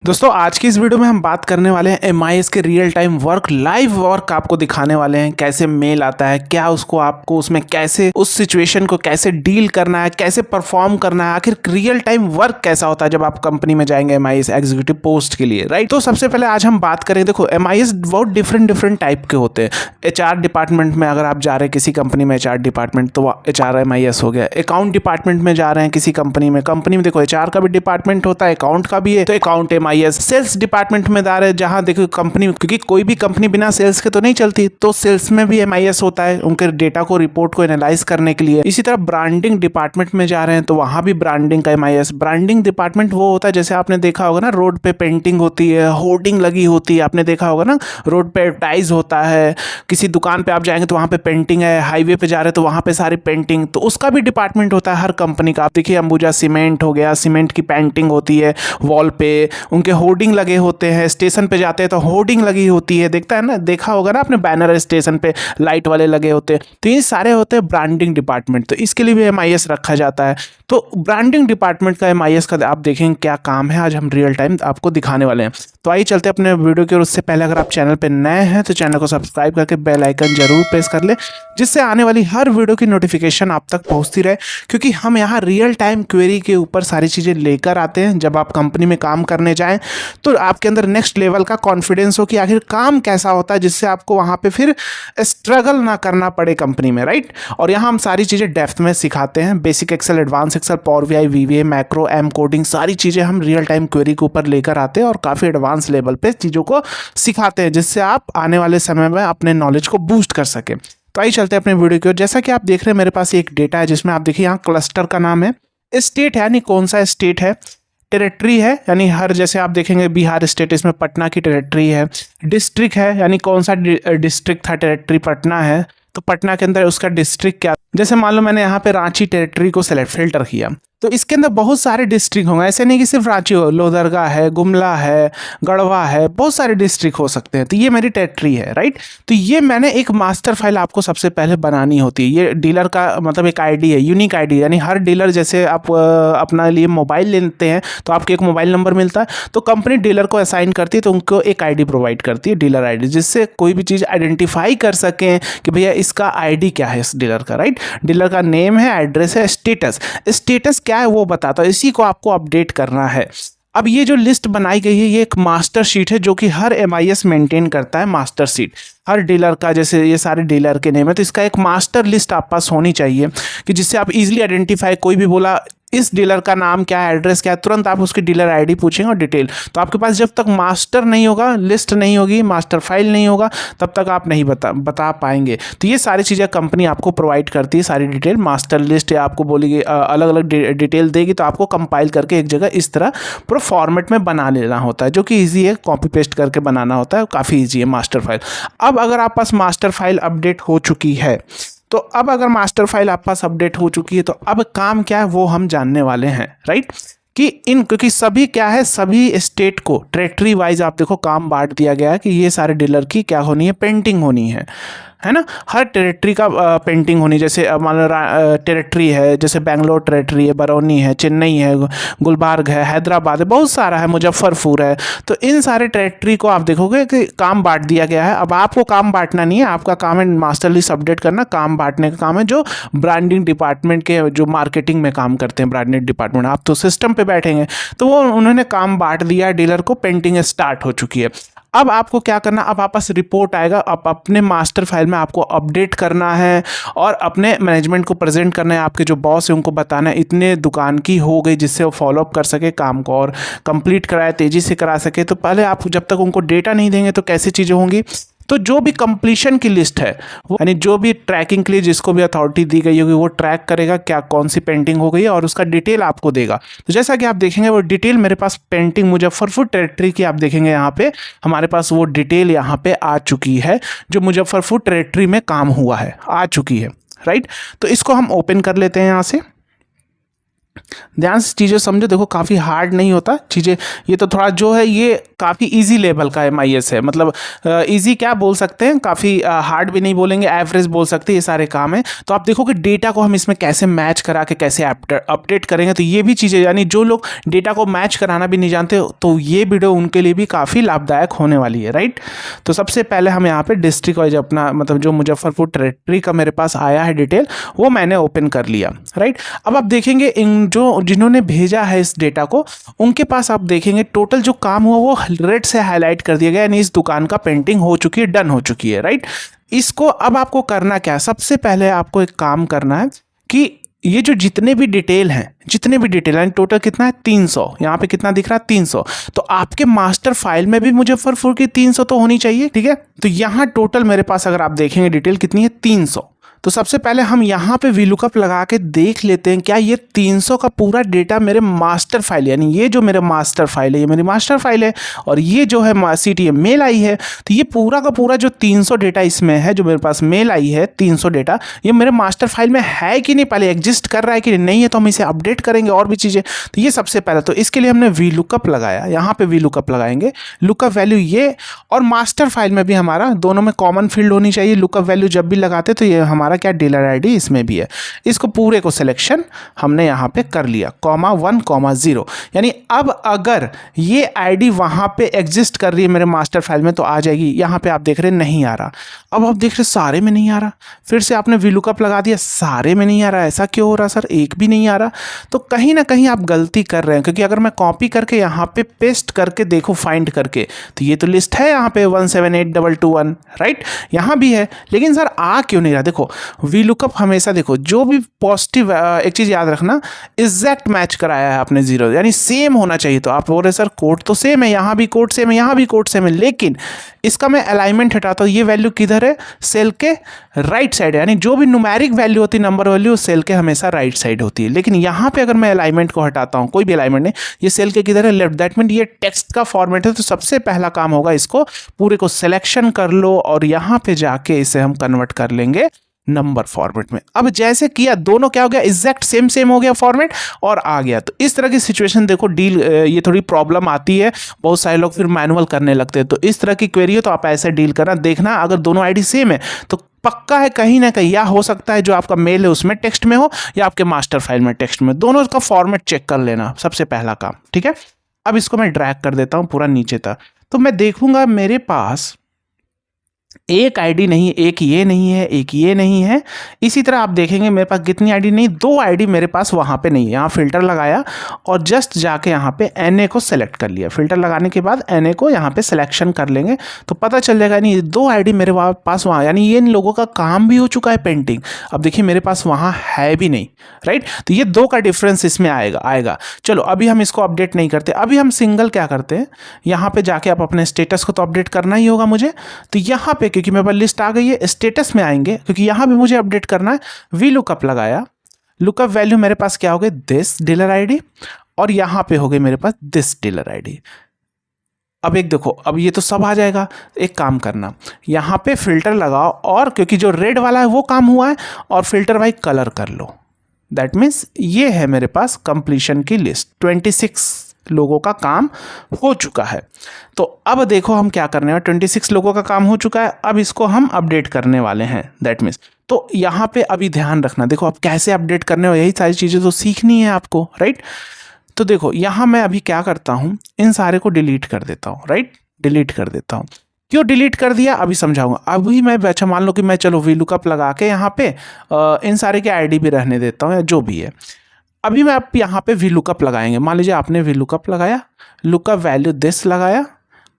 दोस्तों आज की इस वीडियो में हम बात करने वाले हैं एमआईएस के real time work live work आपको दिखाने वाले हैं। कैसे मेल आता है, क्या उसको आपको उसमें कैसे उस सिचुएशन को कैसे डील करना है, कैसे परफॉर्म करना है, आखिर रियल टाइम वर्क कैसा होता है जब आप कंपनी में जाएंगे एमआईएस एग्जीक्यूटिव पोस्ट के लिए, राइट। तो सबसे पहले आज हम बात करें, देखो एमआईएस बहुत डिफरेंट टाइप के होते हैं। एचआर डिपार्टमेंट में अगर आप जा रहे हैं किसी कंपनी में एचआर डिपार्टमेंट, तो एचआर एमआईएस हो गया। अकाउंट डिपार्टमेंट में जा रहे हैं किसी कंपनी में देखो एचआर का भी डिपार्टमेंट होता है, अकाउंट का भी है, तो अकाउंट एमआईएस। सेल्स डिपार्टमेंट में जा रहे हैं जहां देखो कंपनी, क्योंकि कोई भी कंपनी बिना सेल्स के तो नहीं चलती, तो सेल्स में भी एमआईएस होता है उनके डेटा को, रिपोर्ट को एनालाइज करने के लिए। इसी तरह ब्रांडिंग डिपार्टमेंट में जा रहे हैं तो वहां भी ब्रांडिंग का एमआईएस। ब्रांडिंग डिपार्टमेंट वो होता है जैसे आपने देखा होगा ना, रोड पे पेंटिंग होती है, होर्डिंग लगी होती है, आपने देखा होगा ना, रोड पे एडवर्टाइज होता है। किसी दुकान पे आप जाएंगे तो वहां पे पेंटिंग है, हाईवे पे जा रहे हैं तो वहां पे सारी पेंटिंग, तो उसका भी डिपार्टमेंट होता है हर कंपनी का। आप देखिए अंबुजा सीमेंट हो गया, सीमेंट की पेंटिंग होती है वॉल पे, उनके होर्डिंग लगे होते हैं। स्टेशन पे जाते हैं तो होर्डिंग लगी होती है, देखता है ना, देखा होगा ना आपने, बैनर स्टेशन पे लाइट वाले लगे होते हैं, तो ये सारे होते हैं ब्रांडिंग डिपार्टमेंट। तो इसके लिए भी एमआईएस रखा जाता है। तो ब्रांडिंग डिपार्टमेंट का एमआईएस का आप देखेंगे क्या काम है, आज हम रियल टाइम आपको दिखाने वाले हैं। तो आइए चलते अपने वीडियो की ओर। उससे पहले अगर आप चैनल पे नए हैं तो चैनल को सब्सक्राइब करके बेल आइकन जरूर प्रेस कर ले, जिससे आने वाली हर वीडियो की नोटिफिकेशन आप तक पहुंचती रहे। क्योंकि हम यहाँ रियल टाइम क्वेरी के ऊपर सारी चीज़ें लेकर आते हैं। जब आप कंपनी में काम करने जाएं तो आपके अंदर नेक्स्ट लेवल का कॉन्फिडेंस हो कि आखिर काम कैसा होता है, जिससे आपको वहाँ पे फिर स्ट्रगल ना करना पड़े कंपनी में, राइट। और यहाँ हम सारी चीज़ें डेप्थ में सिखाते हैं। Basic Excel, advance Excel, Power BI, VBA, macro, M coding, सारी चीज़ें हम रियल टाइम क्वेरी के ऊपर लेकर आते हैं और काफ़ी एडवांस लेवल पे चीज़ों को सिखाते हैं, जिससे आप आने वाले समय में अपने नॉलेज को बूस्ट कर सकें। तो आइए चलते हैं अपने वीडियो की ओर। जैसा कि आप देख रहे हैं मेरे पास एक डेटा है जिसमें आप देखिए यहाँ क्लस्टर का नाम है, स्टेट है यानी कौन सा स्टेट है, टेरिटरी है यानी हर, जैसे आप देखेंगे बिहार स्टेट, इसमें पटना की टेरिटरी है। डिस्ट्रिक्ट है यानी कौन सा डिस्ट्रिक्ट था, टेरिटरी पटना है तो पटना के अंदर उसका डिस्ट्रिक्ट क्या। जैसे मान लो मैंने यहाँ पे रांची टेरिटरी को सेलेक्ट फिल्टर किया, तो इसके अंदर बहुत सारे डिस्ट्रिक्ट होंगे। ऐसे नहीं कि सिर्फ रांची हो, लोहरदगा है, गुमला है, गढ़वा है, बहुत सारे डिस्ट्रिक्ट हो सकते हैं। तो ये मेरी टेरिटरी है, राइट। तो ये मैंने एक मास्टर फाइल आपको सबसे पहले बनानी होती है। ये डीलर का मतलब एक आईडी है, यूनिक आईडी, यानी हर डीलर, जैसे आप अपना लिए मोबाइल लेते हैं तो आपको एक मोबाइल नंबर मिलता है, तो कंपनी डीलर को असाइन करती है तो उनको एक आईडी प्रोवाइड करती है, डीलर आईडी, जिससे कोई भी चीज़ आइडेंटिफाई कर सकें कि भैया इसका आईडी क्या है इस डीलर का, राइट। डीलर का नेम है, एड्रेस है, स्टेटस क्या है वो बताता है, इसी को आपको अपडेट करना है। अब ये जो लिस्ट बनाई गई है ये एक मास्टर शीट है जो कि हर एमआईएस मेंटेन करता है। मास्टर शीट हर डीलर का, जैसे ये सारे डीलर के नेम है तो इसका एक मास्टर लिस्ट आप पास होनी चाहिए कि जिससे आप इजीली आइडेंटिफाई, कोई भी बोला इस डीलर का नाम क्या है, एड्रेस क्या है, तुरंत आप उसकी डीलर आईडी पूछेंगे और डिटेल। तो आपके पास जब तक मास्टर नहीं होगा, लिस्ट नहीं होगी, मास्टर फाइल नहीं होगा, तब तक आप नहीं बता पाएंगे। तो ये सारी चीज़ें कंपनी आपको प्रोवाइड करती है, सारी डिटेल। मास्टर लिस्ट या आपको बोलेगी अलग अलग डिटेल देगी, तो आपको कंपाइल करके एक जगह इस तरह पूरा फॉर्मेट में बना लेना होता है, जो कि ईजी है, कॉपी पेस्ट करके बनाना होता है, काफ़ी ईजी है मास्टर फाइल। अब अगर आप पास मास्टर फाइल अपडेट हो चुकी है, तो अब अगर मास्टर फाइल आप पास अपडेट हो चुकी है तो अब काम क्या है वो हम जानने वाले हैं, राइट। कि क्योंकि सभी क्या है, सभी स्टेट को टेरिटरी वाइज आप देखो काम बांट दिया गया है कि ये सारे डीलर की क्या होनी है, पेंटिंग होनी है ना। हर टेरिटरी का पेंटिंग होनी, जैसे मान लो टेरिटरी है, जैसे बेंगलोर टेरिटरी है, बरौनी है, चेन्नई है, गुलबर्ग है, हैदराबाद है, बहुत सारा है, मुजफ्फरपुर है। तो इन सारे टेरिटरी को आप देखोगे कि काम बांट दिया गया है। अब आपको काम बांटना नहीं है, आपका काम है मास्टर लिस्ट अपडेट करना। काम बांटने का काम है जो ब्रांडिंग डिपार्टमेंट के, जो मार्केटिंग में काम करते हैं ब्रांडिंग डिपार्टमेंट, आप तो सिस्टम पे बैठेंगे, तो वो उन्होंने काम बांट दिया डीलर को, पेंटिंग स्टार्ट हो चुकी है। अब आपको क्या करना, अब आप पास रिपोर्ट आएगा, अब अपने मास्टर फाइल में आपको अपडेट करना है और अपने मैनेजमेंट को प्रेजेंट करना है। आपके जो बॉस है उनको बताना है इतने दुकान की हो गई, जिससे वो फॉलोअप कर सके काम को और कंप्लीट कराए, तेज़ी से करा सके। तो पहले आप जब तक उनको डेटा नहीं देंगे तो कैसी चीज़ें होंगी। तो जो भी कंप्लीशन की लिस्ट है, यानी जो भी ट्रैकिंग के लिए जिसको भी अथॉरिटी दी गई होगी वो ट्रैक करेगा क्या कौन सी पेंटिंग हो गई है और उसका डिटेल आपको देगा। तो जैसा कि आप देखेंगे वो डिटेल मेरे पास पेंटिंग मुजफ्फरपुर टेरिटरी की आप देखेंगे यहाँ पे हमारे पास वो डिटेल यहाँ पे आ चुकी है, जो मुजफ्फरपुर टेरिटरी में काम हुआ है, आ चुकी है, राइट। तो इसको हम ओपन कर लेते हैं यहाँ से। ध्यान से चीज़ें समझो, देखो काफ़ी हार्ड नहीं होता चीज़ें, ये तो थोड़ा जो है ये काफ़ी इजी लेवल का MIS है, मतलब इजी क्या बोल सकते हैं, काफ़ी हार्ड भी नहीं बोलेंगे, एवरेज बोल सकते हैं, ये सारे काम है। तो आप देखो कि डेटा को हम इसमें कैसे मैच करा के कैसे अपडेट करेंगे, तो ये भी चीज़ें, यानी जो लोग डेटा को मैच कराना भी नहीं जानते तो ये वीडियो उनके लिए भी काफ़ी लाभदायक होने वाली है, राइट। तो सबसे पहले हम यहाँ पे डिस्ट्रिक्ट वाइज अपना मतलब जो मुजफ्फरपुर टेरिटरी का मेरे पास आया है डिटेल, वो मैंने ओपन कर लिया, राइट। अब आप देखेंगे इन जो जिन्होंने भेजा है इस डेटा को, उनके पास आप देखेंगे टोटल जो काम हुआ वो रेड से हाईलाइट कर दिया गया, यानी इस दुकान का पेंटिंग हो चुकी है, डन हो चुकी है, राइट। इसको अब आपको करना क्या है, सबसे पहले आपको एक काम करना है कि ये जो जितने भी डिटेल हैं टोटल कितना है 300, यहाँ पे कितना दिख रहा है 300, तो आपके मास्टर फाइल में भी मुजफ्फरपुर की 300 तो होनी चाहिए, ठीक है। तो यहाँ टोटल मेरे पास अगर आप देखेंगे डिटेल कितनी है 300। तो सबसे पहले हम यहाँ पे VLOOKUP लगा के देख लेते हैं क्या ये 300 का पूरा डेटा मेरे मास्टर फाइल, यानी ये जो मेरे मास्टर फाइल है, ये मेरी मास्टर फाइल है, और ये जो है CTM मेल आई है, तो ये पूरा का पूरा जो 300 डेटा इसमें है, जो मेरे पास मेल आई है 300 डेटा, ये मेरे मास्टर फाइल में है कि नहीं, पहले एग्जिस्ट कर रहा है कि नहीं है, तो हम इसे अपडेट करेंगे और भी चीज़ें। तो ये सबसे पहले, तो इसके लिए हमने VLOOKUP लगाया, यहाँ पे VLOOKUP लगाएंगे, लुकअप वैल्यू ये, और मास्टर फाइल में भी हमारा दोनों में कॉमन फील्ड होनी चाहिए, लुकअप वैल्यू जब भी लगाते तो ये हमारा क्या डीलर आईडी इसमें भी है। इसको पूरे को सिलेक्शन हमने यहाँ पे कर लिया, (1,0), यानी अब अगर ये आईडी वहाँ पे एग्जिस्ट कर रही है मेरे मास्टर फाइल में तो आ जाएगी। यहाँ पे आप देख रहे हैं नहीं आ रहा, अब आप देख रहे सारे में नहीं आ रहा, फिर से आपने VLOOKUP लगा दिया, सारे में नहीं आ रहा, ऐसा क्यों हो रहा सर, एक भी नहीं आ रहा। तो कहीं ना कहीं आप गलती कर रहे हैं, क्योंकि अगर मैं कॉपी करके यहाँ पे पेस्ट करके देखो फाइंड करके, तो ये तो लिस्ट है यहाँ पे 1782221, राइट, यहाँ भी है, लेकिन सर आ क्यों नहीं रहा। देखो VLOOKUP हमेशा देखो जो भी पॉजिटिव, एक चीज़ याद रखना, एग्जैक्ट मैच कराया है आपने जीरो, यानी सेम होना चाहिए। तो आप बोल रहे सर कोड तो सेम है, यहाँ भी कोड सेम है, यहाँ भी कोड सेम है, लेकिन इसका मैं अलाइनमेंट हटाता हूँ, ये वैल्यू किधर है, सेल के राइट साइड है, यानी जो भी न्यूमेरिक वैल्यू होती है, नंबर वैल्यू, सेल के हमेशा राइट साइड होती है। लेकिन यहाँ पे अगर मैं अलाइनमेंट को हटाता हूँ, कोई भी अलाइनमेंट नहीं, ये सेल के किधर है, लेफ्ट, दैट मीन ये टेक्स्ट का फॉर्मेट है। तो सबसे पहला काम होगा इसको पूरे को सिलेक्शन कर लो और यहाँ पे जाके इसे हम कन्वर्ट कर लेंगे नंबर फॉर्मेट में। अब जैसे किया दोनों क्या हो गया, एग्जैक्ट सेम हो गया फॉर्मेट और आ गया। तो इस तरह की सिचुएशन देखो डील, ये थोड़ी प्रॉब्लम आती है, बहुत सारे लोग फिर मैनुअल करने लगते हैं। तो इस तरह की क्वेरी हो तो आप ऐसे डील करना, देखना अगर दोनों आईडी सेम है तो पक्का है कहीं ना कहीं, या हो सकता है जो आपका मेल है उसमें टेक्स्ट में हो या आपके मास्टर फाइल में टेक्स्ट में, दोनों का फॉर्मेट चेक कर लेना, सबसे पहला काम, ठीक है। अब इसको मैं ड्रैग कर देता हूं पूरा नीचे तक, तो मैं देखूंगा मेरे पास एक आईडी नहीं, एक ये नहीं है, एक ये नहीं है। इसी तरह आप देखेंगे मेरे पास कितनी आईडी नहीं, 2 आईडी मेरे पास वहाँ पे नहीं है। यहाँ फिल्टर लगाया और जस्ट जाके यहाँ पे NA को सेलेक्ट कर लिया। फिल्टर लगाने के बाद NA को यहाँ पे सिलेक्शन कर लेंगे तो पता चल जाएगा नहीं 2 आईडी मेरे पास वहाँ, यानी ये इन लोगों का काम भी हो चुका है पेंटिंग। अब देखिए मेरे पास वहाँ है भी नहीं, राइट। तो ये 2 का डिफरेंस इसमें आएगा। चलो अभी हम इसको अपडेट नहीं करते, अभी हम सिंगल क्या करते हैं, यहाँ पे जाके आप अपने स्टेटस को तो अपडेट करना ही होगा मुझे। तो यहाँ पे क्योंकि मेरे पास लिस्ट आ गई है, स्टेटस में आएंगे क्योंकि यहाँ भी मुझे अपडेट करना है। VLOOKUP लगाया, लुकअप वैल्यू मेरे पास क्या हो गई, दिस डीलर आईडी, और यहाँ पे हो गई मेरे पास दिस डीलर आईडी। अब एक देखो, अब ये तो सब आ जाएगा। एक काम करना, यहाँ पे फिल्टर लगाओ और क्योंकि जो रेड वाला है वो काम हुआ है, और फिल्टर बाई कलर कर लो। दैट मीन्स ये है मेरे पास कंप्लीशन की लिस्ट, 26 लोगों का काम हो चुका है। तो अब देखो हम क्या करने वाले, 26 लोगों का काम हो चुका है, अब इसको हम अपडेट करने वाले हैं। दैट मीन्स तो यहाँ पे अभी ध्यान रखना, देखो आप कैसे अपडेट करने हो, यही सारी चीज़ें तो सीखनी है आपको, राइट। तो देखो यहाँ मैं अभी क्या करता हूँ, इन सारे को डिलीट कर देता हूँ, राइट, डिलीट कर देता हूँ। क्यों डिलीट कर दिया अभी समझाऊंगा। अभी मैं अच्छा मान लो कि मैं चलो VLOOKUP लगा के यहाँ पे इन सारे के आईडी भी रहने देता हूँ या जो भी है। अभी मैं आप यहाँ पे VLOOKUP लगाएंगे, मान लीजिए आपने VLOOKUP लगाया, लुकअप वैल्यू दिस लगाया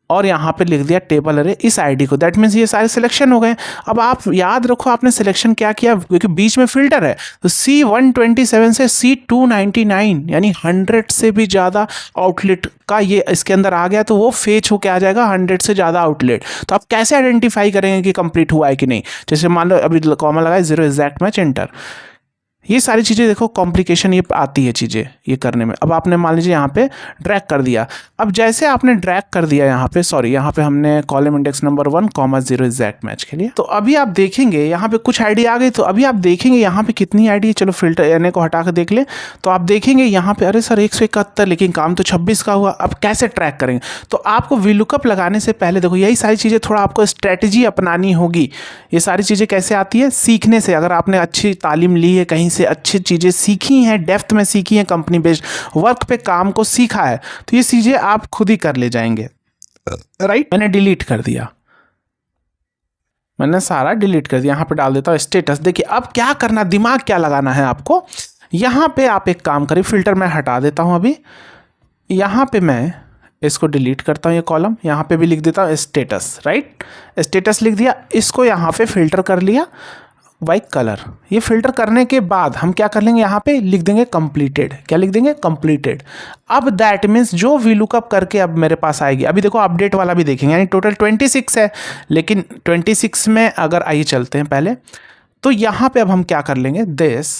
और यहाँ पे लिख दिया टेबल अरे इस आईडी को। दैट मीन्स ये सारे सिलेक्शन हो गए। अब आप याद रखो आपने सिलेक्शन क्या किया, क्योंकि बीच में फिल्टर है, तो C127 से C299 यानी 100 से भी ज़्यादा आउटलेट का ये इसके अंदर आ गया, तो वो फेच होके आ जाएगा 100 से ज़्यादा आउटलेट। तो आप कैसे आइडेंटिफाई करेंगे कि कंप्लीट हुआ है कि नहीं। जैसे मान लो अभी कॉमा लगाए 0 एग्जैक्ट मैच एंटर, ये सारी चीज़ें देखो कॉम्प्लिकेशन ये आती है चीज़ें ये करने में। अब आपने मान लीजिए यहाँ पे ड्रैग कर दिया। अब जैसे आपने ड्रैग कर दिया यहाँ पे, सॉरी यहाँ पे हमने column index number 1, 0 exact match के लिए, तो अभी आप देखेंगे यहाँ पे कुछ आईडी आ गई। तो अभी आप देखेंगे यहाँ पे कितनी आईडी है, चलो फिल्टर एन को हटा कर देख ले, तो आप देखेंगे यहाँ पे अरे सर 171, लेकिन काम तो 26 का हुआ। अब कैसे ट्रैक करेंगे? तो आपको वीलुकअप लगाने से पहले देखो यही सारी चीज़ें थोड़ा आपको स्ट्रेटजी अपनानी होगी। ये सारी चीज़ें कैसे आती है? सीखने से। अगर आपने अच्छी तालीम ली है, कहीं से अच्छी चीज़ें सीखी हैं, डेप्थ में सीखी हैं, कंपनी बेस्ड वर्क पे काम को सीखा है, तो ये चीज़ें आप खुद ही कर ले जाएंगे। राइट, मैंने डिलीट कर दिया, मैंने सारा डिलीट कर दिया। यहाँ पे डाल देता हूँ स्टेटस। देखिए अब क्या करना, दिमाग क्या लगाना है आपको। यहाँ पे आप एक काम करिए, फिल्टर मैं हटा देता हूँ अभी। यहाँ पे मैं इसको डिलीट करता हूँ, ये कॉलम यहाँ पे भी लिख देता हूँ स्टेटस। राइट, स्टेटस लिख दिया, इसको यहाँ पे फिल्टर कर लिया बाई कलर। ये फिल्टर करने के बाद हम क्या कर लेंगे, यहाँ पे लिख देंगे कंप्लीटेड। क्या लिख देंगे? कंप्लीटेड। अब दैट मीन्स जो वीलुकअप करके अब मेरे पास आएगी, अभी देखो अपडेट वाला भी देखेंगे, यानी टोटल 26 है, लेकिन 26 में अगर आइए चलते हैं पहले, तो यहाँ पे अब हम क्या कर लेंगे, this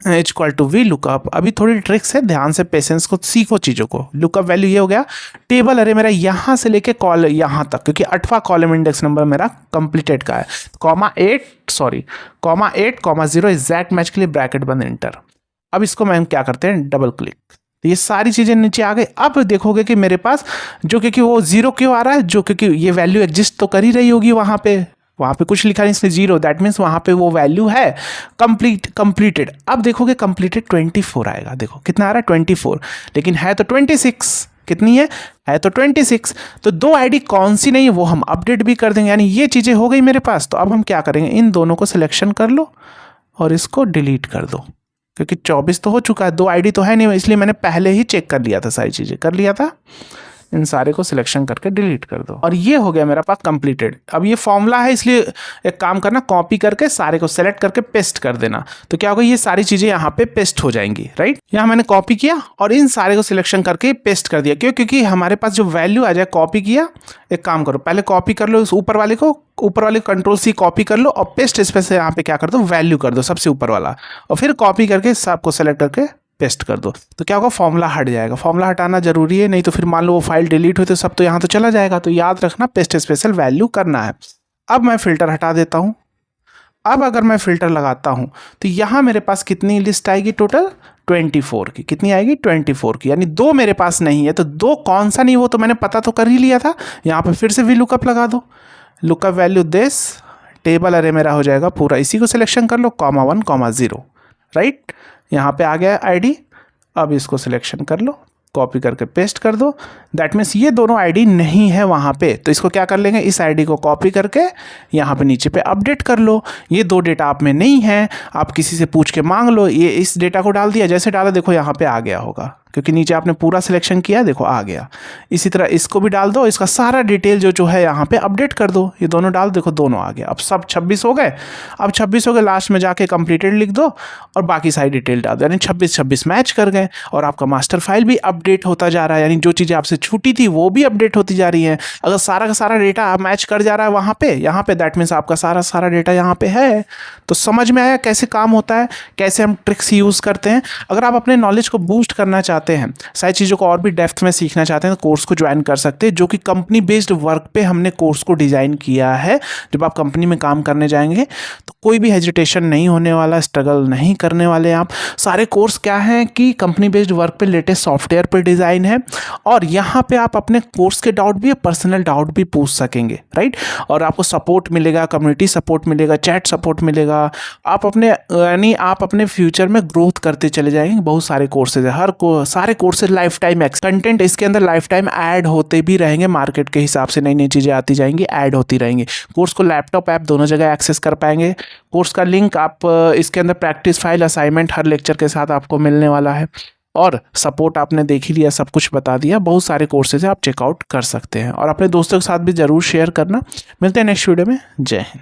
is equal to VLOOKUP. अभी थोड़ी ट्रिक्स है, ध्यान से पेशेंस को सीखो चीज़ों को। लुकअप वैल्यू ये हो गया, टेबल अरे मेरा यहाँ से लेके कॉल यहाँ तक, क्योंकि 8वां कॉलम इंडेक्स नंबर मेरा कंप्लीटेड का है, कॉमा 8 कॉमा 0 एग्जैक्ट मैच के लिए ब्रैकेट बंद, इंटर। अब इसको मैम क्या करते हैं, डबल क्लिक, तो ये सारी चीज़ें नीचे आ गई। अब देखोगे कि मेरे पास जो, क्योंकि वो 0 क्यों आ रहा है, जो क्योंकि ये वैल्यू एग्जिस्ट तो कर ही रही होगी वहाँ पे कुछ लिखा नहीं इसलिए 0, दैट मीन्स वहाँ पे वो वैल्यू है कंप्लीटेड। अब देखोगे कंप्लीटेड 24 आएगा। देखो कितना आ रहा है, 24, लेकिन है तो 26। कितनी है तो 26। तो 2 आईडी कौन सी नहीं है वो हम अपडेट भी कर देंगे, यानी ये चीज़ें हो गई मेरे पास। तो अब हम क्या करेंगे, इन दोनों को सिलेक्शन कर लो और इसको डिलीट कर दो, क्योंकि 24 तो हो चुका है, 2 आईडी तो है नहीं, इसलिए मैंने पहले ही चेक कर लिया था, सारी चीज़ें कर लिया था। इन सारे को सिलेक्शन करके डिलीट कर दो और ये हो गया मेरा पास कंप्लीटेड। अब ये फॉर्मूला है, इसलिए एक काम करना, कॉपी करके सारे को सेलेक्ट करके पेस्ट कर देना। तो क्या होगा, ये सारी चीज़ें यहाँ पे पेस्ट हो जाएंगी। राइट, यहाँ मैंने कॉपी किया और इन सारे को सिलेक्शन करके पेस्ट कर दिया। क्यों? क्योंकि हमारे पास जो वैल्यू आ जाए, कॉपी किया, एक काम करो पहले कॉपी कर लो इस ऊपर वाले को कंट्रोल-C कॉपी कर लो और पेस्ट स्पेस से यहाँ पे क्या कर दो, वैल्यू कर दो सबसे ऊपर वाला, और फिर कॉपी करके सबको सेलेक्ट करके पेस्ट कर दो। तो क्या होगा, फॉर्मूला हट जाएगा। फॉर्मूला हटाना जरूरी है, नहीं तो फिर मान लो वो फाइल डिलीट हुई तो सब तो यहाँ तो चला जाएगा। तो याद रखना पेस्ट स्पेशल वैल्यू करना है। अब मैं फिल्टर हटा देता हूँ। अब अगर मैं फिल्टर लगाता हूँ तो यहाँ मेरे पास कितनी लिस्ट आएगी, टोटल 24 की। कितनी आएगी, 24 की, यानी 2 मेरे पास नहीं है। तो 2 कौन सा नहीं, वो तो मैंने पता तो कर ही लिया था। यहाँ पे फिर से भी लुकअप लगा दो, लुकअप वैल्यू दिस, टेबल अरे मेरा हो जाएगा पूरा, इसी को सिलेक्शन कर लो, कॉमा 1 कॉमा 0। राइट, यहाँ पे आ गया आईडी। अब इसको सिलेक्शन कर लो, कॉपी करके पेस्ट कर दो। दैट मीन्स ये दोनों आईडी नहीं है वहाँ पे। तो इसको क्या कर लेंगे, इस आईडी को कॉपी करके यहाँ पे नीचे पे अपडेट कर लो। ये 2 डेटा आप में नहीं है, आप किसी से पूछ के मांग लो। ये इस डेटा को डाल दिया, जैसे डाला देखो यहाँ पे आ गया होगा, क्योंकि नीचे आपने पूरा सिलेक्शन किया, देखो आ गया। इसी तरह इसको भी डाल दो, इसका सारा डिटेल जो है यहाँ पे अपडेट कर दो। ये दोनों डाल, देखो दोनों आ गया। अब सब 26 हो गए। अब 26 हो गए, लास्ट में जाके कंप्लीटेड लिख दो और बाकी सारी डिटेल डाल दो, यानी 26 मैच कर गए और आपका मास्टर फाइल भी अपडेट होता जा रहा है। यानी जो चीज़ें आपसे छूटी थी वो भी अपडेट होती जा रही है। अगर सारा का सारा डेटा मैच कर जा रहा है वहाँ पे, यहाँ पे, दैट मीन्स आपका सारा डेटा यहाँ पे है। तो समझ में आया कैसे काम होता है, कैसे हम ट्रिक्स यूज़ करते हैं। अगर आप अपने नॉलेज को बूस्ट करना चाहते हैं, सारी चीज़ों को और भी डेप्थ में सीखना चाहते हैं, तो कोर्स को ज्वाइन कर सकते हैं, जो कि कंपनी बेस्ड वर्क पे हमने कोर्स को डिज़ाइन किया है। जब आप कंपनी में काम करने जाएंगे तो कोई भी हेजिटेशन नहीं होने वाला, स्ट्रगल नहीं करने वाले आप। सारे कोर्स क्या हैं कि कंपनी बेस्ड वर्क पे, लेटेस्ट सॉफ्टवेयर पे डिज़ाइन है, और यहाँ पे आप अपने कोर्स के डाउट भी, पर्सनल डाउट भी पूछ सकेंगे। राइट, और आपको सपोर्ट मिलेगा, कम्युनिटी सपोर्ट मिलेगा, चैट सपोर्ट मिलेगा। आप अपने यानी आप अपने फ्यूचर में ग्रोथ करते चले जाएंगे। बहुत सारे कोर्सेज है, सारे कोर्सेज लाइफ टाइम कंटेंट इसके अंदर लाइफ टाइम ऐड होते भी रहेंगे। मार्केट के हिसाब से नई नई चीज़ें आती जाएंगी, ऐड होती रहेंगी। कोर्स को लैपटॉप ऐप दोनों जगह एक्सेस कर पाएंगे। कोर्स का लिंक आप इसके अंदर प्रैक्टिस फाइल, असाइनमेंट हर लेक्चर के साथ आपको मिलने वाला है, और सपोर्ट आपने देख ही लिया, सब कुछ बता दिया। बहुत सारे कोर्सेज है, आप चेकआउट कर सकते हैं और अपने दोस्तों के साथ भी ज़रूर शेयर करना। मिलते हैं नेक्स्ट वीडियो में। जय हिंद।